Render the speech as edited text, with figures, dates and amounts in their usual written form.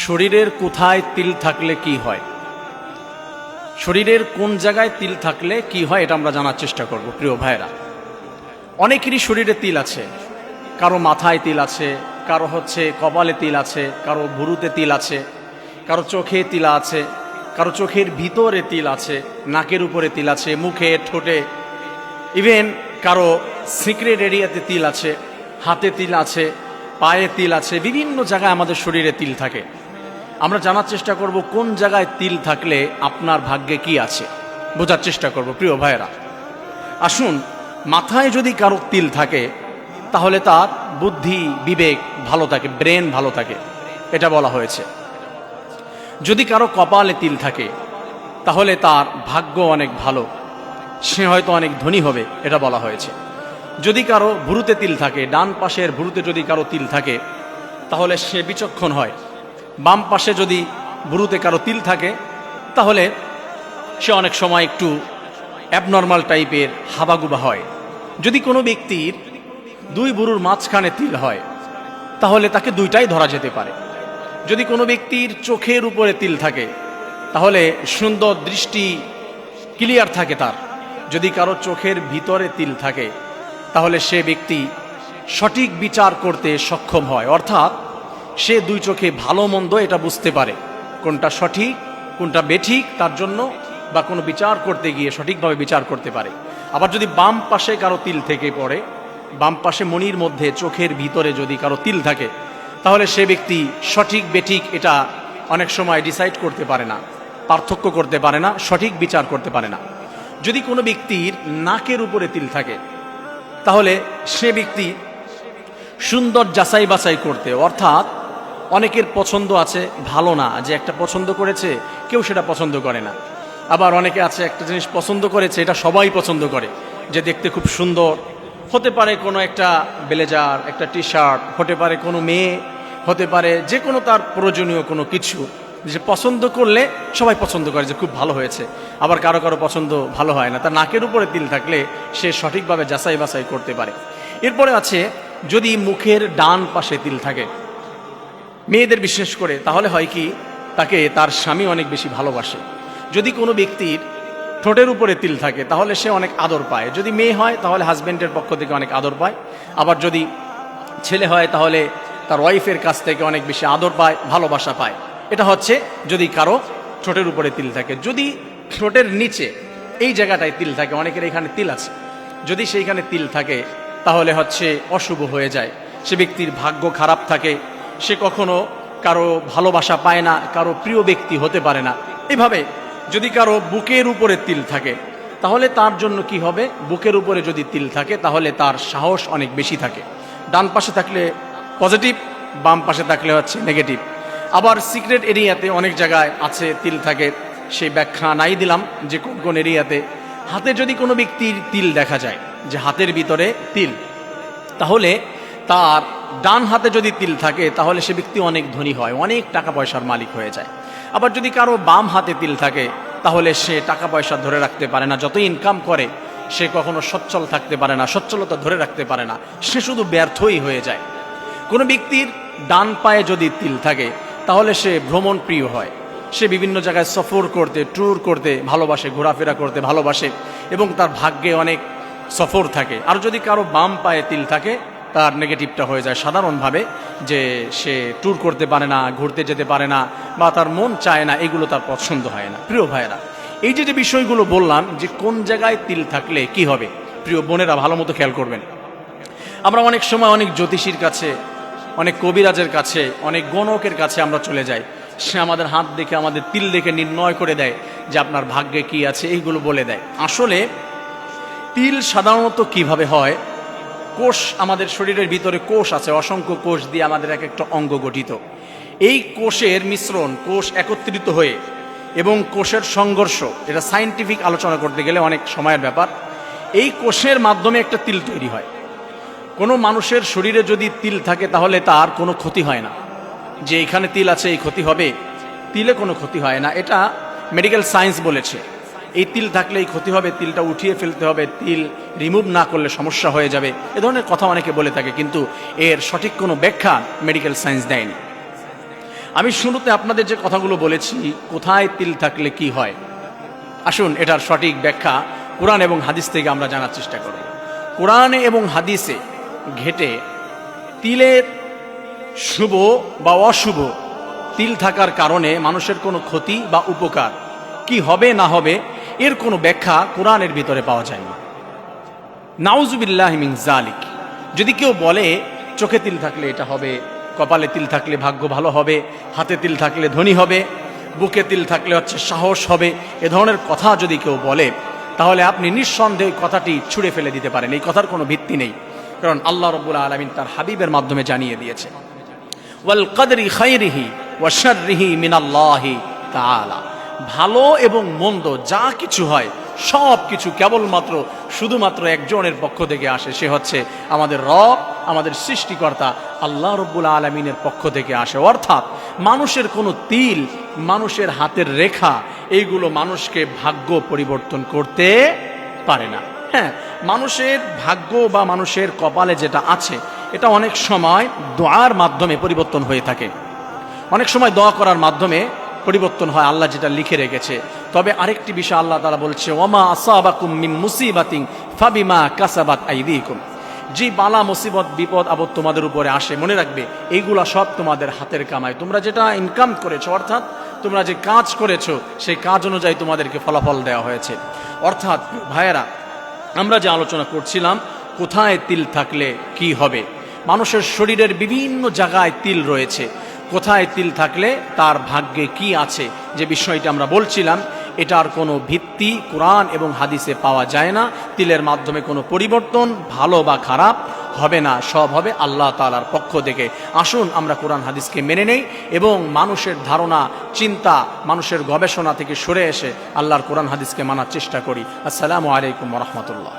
শরীরের কোথায় তিল থাকলে কি হয়, শরীরের কোন জায়গায় তিল থাকলে কি হয়, এটা আমরা জানার চেষ্টা করব। প্রিয় ভাইরা, অনেকেরই শরীরে তিল আছে। কারো মাথায় তিল আছে, কারো কপালে তিল আছে, কারো ভুরুতে তিল আছে, কারো চোখে তিল আছে, কারো চোখের ভিতরে তিল আছে, নাকের উপরে তিল আছে, মুখে, ঠোঁটে, ইভেন কারো সিক্রেট এরিয়াতে তিল আছে, হাতে তিল আছে, পায়ে তিল আছে। বিভিন্ন জায়গায় আমাদের শরীরে তিল থাকে। আমরা জানার চেষ্টা করব কোন জায়গায় তিল থাকলে আপনার ভাগ্যে কি আছে, বোঝার চেষ্টা করব। প্রিয় ভাইয়েরা, আসুন, মাথায় যদি কারো তিল থাকে তাহলে তার বুদ্ধি বিবেক ভালো থাকে, ব্রেন ভালো থাকে, এটা বলা হয়েছে। যদি কারো কপালে তিল থাকে তাহলে তার ভাগ্য অনেক ভালো, সে হয়তো অনেক ধনী হবে, এটা বলা হয়েছে। যদি কারো ভুরুতে তিল থাকে, ডান পাশের ভুরুতে যদি কারো তিল থাকে তাহলে সে বিচক্ষণ হয়। বাম পাশে যদি ভুরুতে কারো তিল থাকে তাহলে সে অনেক সময় একটু অ্যাবনর্মাল টাইপের হাবাগুবা হয়। যদি কোনো ব্যক্তির দুই ভুরুর মাঝখানে তিল হয় তাহলে তাকে দুইটাই ধরা যেতে পারে। যদি কোনো ব্যক্তির চোখের উপরে তিল থাকে তাহলে সুন্দর দৃষ্টি ক্লিয়ার থাকে তার। যদি কারো চোখের ভিতরে তিল থাকে তাহলে সে ব্যক্তি সঠিক বিচার করতে সক্ষম হয়, অর্থাৎ সে দুই চোখে ভালো মন্দ এটা বুঝতে পারে, কোনটা সঠিক কোনটা বেঠিক, তার জন্য বা কোনো বিচার করতে গিয়ে সঠিকভাবে বিচার করতে পারে। আবার যদি বাম পাশে কারো তিল থেকে পড়ে, বাম পাশে মণির মধ্যে চোখের ভিতরে যদি কারো তিল থাকে তাহলে সে ব্যক্তি সঠিক বেঠিক এটা অনেক সময় ডিসাইড করতে পারে না, পার্থক্য করতে পারে না, সঠিক বিচার করতে পারে না। যদি কোনো ব্যক্তির নাকের উপরে তিল থাকে তাহলে সে ব্যক্তি সুন্দর যাচাই বাছাই করতে, অর্থাৎ অনেকের পছন্দ আছে ভালো না, যে একটা পছন্দ করেছে কেউ সেটা পছন্দ করে না। আবার অনেকে আছে একটা জিনিস পছন্দ করেছে, এটা সবাই পছন্দ করে, যে দেখতে খুব সুন্দর। হতে পারে কোনো একটা ব্লেজার, একটা টি শার্ট, হতে পারে কোনো মেয়ে, হতে পারে যে কোনো তার প্রয়োজনীয় কোনো কিছু, যে পছন্দ করলে সবাই পছন্দ করে যে খুব ভালো হয়েছে। আবার কারো কারো পছন্দ ভালো হয় না। তার নাকের উপরে তিল থাকলে সে সঠিকভাবে যাচাই বাছাই করতে পারে। এরপরে আছে যদি মুখের ডান পাশে তিল থাকে, মেয়েদের বিশেষ করে, তাহলে হয় কি, তাকে তার স্বামী অনেক বেশি ভালোবাসে। যদি কোনো ব্যক্তির ঠোঁটের উপরে তিল থাকে তাহলে সে অনেক আদর পায়। যদি মেয়ে হয় তাহলে হাজব্যান্ডের পক্ষ থেকে অনেক আদর পায়। আবার যদি ছেলে হয় তাহলে তার ওয়াইফের কাছ থেকে অনেক বেশি আদর পায়, ভালোবাসা পায়। এটা হচ্ছে যদি কারো ঠোঁটের উপরে তিল থাকে। যদি ঠোঁটের নিচে এই জায়গাটায় তিল থাকে, অনেকের এখানে তিল আছে, যদি সেইখানে তিল থাকে তাহলে অশুভ হয়ে যায়, সে ব্যক্তির ভাগ্য খারাপ থাকে, সে কখনো কারো ভালোবাসা পায় না, কারো প্রিয় ব্যক্তি হতে পারে না। এভাবে যদি কারো বুকের উপরে তিল থাকে তাহলে তার জন্য কি হবে, বুকের উপরে যদি তিল থাকে তাহলে তার সাহস অনেক বেশি থাকে। ডান পাশে থাকলে পজিটিভ, বাম পাশে থাকলে নেগেটিভ। আবার সিক্রেট এরিয়াতে অনেক জায়গায় আছে তিল থাকে, সেই ব্যাখ্যা নাই দিলাম যে কোন কোন এরিয়াতে। হাতে যদি কোনো ব্যক্তির তিল দেখা যায়, যে হাতের ভিতরে তিল, তাহলে তার ডান হাতে যদি তিল থাকে তাহলে সে ব্যক্তি অনেক ধনী হয়, অনেক টাকা পয়সার মালিক হয়ে যায়। আবার যদি কারো বাম হাতে তিল থাকে তাহলে সে টাকা পয়সা ধরে রাখতে পারে না, যত ইনকাম করে সে কখনো সচ্ছল থাকতে পারে না, সচ্ছলতা ধরে রাখতে পারে না, সে শুধু ব্যর্থই হয়ে যায়। কোনো ব্যক্তির ডান পায়ে যদি তিল থাকে তাহলে সে ভ্রমণ প্রিয় হয়, সে বিভিন্ন জায়গায় সফর করতে, ট্যুর করতে ভালোবাসে, ঘোরাফেরা করতে ভালোবাসে, এবং তার ভাগ্যে অনেক সফর থাকে। আর যদি কারো বাম পায়ে তিল থাকে তার নেগেটিভটা হয়ে যায় সাধারণভাবে, যে সে ট্যুর করতে পারে না, ঘুরতে যেতে পারে না, বা তার মন চায় না, এগুলো তার পছন্দ হয় না। প্রিয় ভাইয়েরা, এই যে বিষয়গুলো বললাম যে কোন জায়গায় তিল থাকলে কি হবে, প্রিয় বোনেরা ভালো মতো খেয়াল করবেন। আমরা অনেক সময় অনেক জ্যোতিষীর কাছে, অনেক কবিরাজের কাছে, অনেক গণকের কাছে আমরা চলে যাই, সে আমাদের হাত দেখে, আমাদের তিল দেখে নির্ণয় করে দেয় যে আপনার ভাগ্যে কি আছে, এইগুলো বলে দেয়। আসলে তিল সাধারণত কিভাবে হয়, কোষ, আমাদের শরীরের ভিতরে কোষ আছে, অসংখ্য কোষ দিয়ে আমাদের এক একটা অঙ্গ গঠিত। এই কোষের মিশ্রণ, কোষ একত্রিত হয়ে এবং কোষের সংঘর্ষ, এটা সায়েন্টিফিক আলোচনা করতে গেলে অনেক সময়ের ব্যাপার। এই কোষের মাধ্যমে একটা তিল তৈরি হয়। কোনো মানুষের শরীরে যদি তিল থাকে তাহলে তার কোনো ক্ষতি হয় না, যে এখানে তিল আছে এই ক্ষতি হবে, তিলে কোনো ক্ষতি হয় না। এটা মেডিকেল সায়েন্স বলেছে, এই তিল থাকলে এই ক্ষতি হবে, তিলটা উঠিয়ে ফেলতে হবে, তিল রিমুভ না করলে সমস্যা হয়ে যাবে, এ ধরনের কথা অনেকে বলে থাকে, কিন্তু এর সঠিক কোনো ব্যাখ্যা মেডিকেল সায়েন্স দেয়নি। আমি শুরুতে আপনাদের যে কথাগুলো বলেছি, কোথায় তিল থাকলে কি হয়, আসুন এটার সঠিক ব্যাখ্যা কোরআন এবং হাদিস থেকে আমরা জানার চেষ্টা করব। কোরআনে এবং হাদিসে ঘেটে তিলের শুভ বা অশুভ, তিল থাকার কারণে মানুষের কোনো ক্ষতি বা উপকার কি হবে না হবে এর কোনো ব্যাখ্যা কোরআনের ভিতরে পাওয়া যায় না। নাউজুবিল্লাহি মিন যালিক। যদি কেউ বলে চোখে তিল থাকলে এটা হবে, কপালে তিল থাকলে ভাগ্য ভালো হবে, হাতে তিল থাকলে ধনী হবে, বুকে তিল থাকলে হচ্ছে সাহস হবে, এ ধরনের কথা যদি কেউ বলে, তাহলে আপনি নিঃসন্দেহে কথাটি ছুঁড়ে ফেলে দিতে পারেন। এই কথার কোনো ভিত্তি নেই, কারণ আল্লাহ রাব্বুল আলামিন তার হাবিবের মাধ্যমে জানিয়ে দিয়েছে, ওয়াল কদরি খাইরিহি ওয়া শাররিহি মিনাল্লাহি তাআলা। ভালো এবং মন্দ যা কিছু হয় সব কিছু কেবলমাত্র শুধুমাত্র একজনের পক্ষ থেকে আসে, সে হচ্ছে আমাদের রব, আমাদের সৃষ্টিকর্তা আল্লাহ রাব্বুল আলামিনের পক্ষ থেকে আসে। অর্থাৎ মানুষের কোনো তিল, মানুষের হাতের রেখা, এইগুলো মানুষকে ভাগ্য পরিবর্তন করতে পারে না। হ্যাঁ, মানুষের ভাগ্য বা মানুষের কপালে যেটা আছে এটা অনেক সময় দোয়ার মাধ্যমে পরিবর্তন হয়ে থাকে, অনেক সময় দোয়া করার মাধ্যমে পরিবর্তন হয়, আল্লাহ যেটা লিখে রেখেছে। তবে আরেকটি বিষয় আল্লাহ তাআলা বলছে, ওয়ামা আসাবাকুম মিন মুসিবাতিন ফাবিমা কাসাবাত আইদিকুম। যে বালা মুসিবত বিপদ আপদ তোমাদের উপরে আসে, মনে রাখবে এইগুলা সব তোমাদের হাতের কামাই, তোমরা যেটা ইনকাম করেছো, অর্থাৎ তোমরা যে কাজ করেছো সেই কাজ অনুযায়ী তোমাদেরকে ফলাফল দেওয়া হয়েছে। অর্থাৎ ভাইয়েরা, আমরা যে আলোচনা করছিলাম কোথায় তিল থাকলে কি হবে, মানুষের শরীরের বিভিন্ন জায়গায় তিল রয়েছে, কোথায় তিল থাকলে তার ভাগ্যে কি আছে, যে বিষয়টা আমরা বলছিলাম, এটার কোনো ভিত্তি কোরআন এবং হাদিসে পাওয়া যায় না। তিলের মাধ্যমে কোনো পরিবর্তন ভালো বা খারাপ হবে না, সব হবে আল্লাহ তাআলার পক্ষ থেকে। আসুন আমরা কোরআন হাদিসকে মেনে নেই এবং মানুষের ধারণা, চিন্তা, মানুষের গবেষণা থেকে সরে এসে আল্লাহর কোরআন হাদিসকে মানার চেষ্টা করি। আসসালামু আলাইকুম ওয়া রাহমাতুল্লাহ।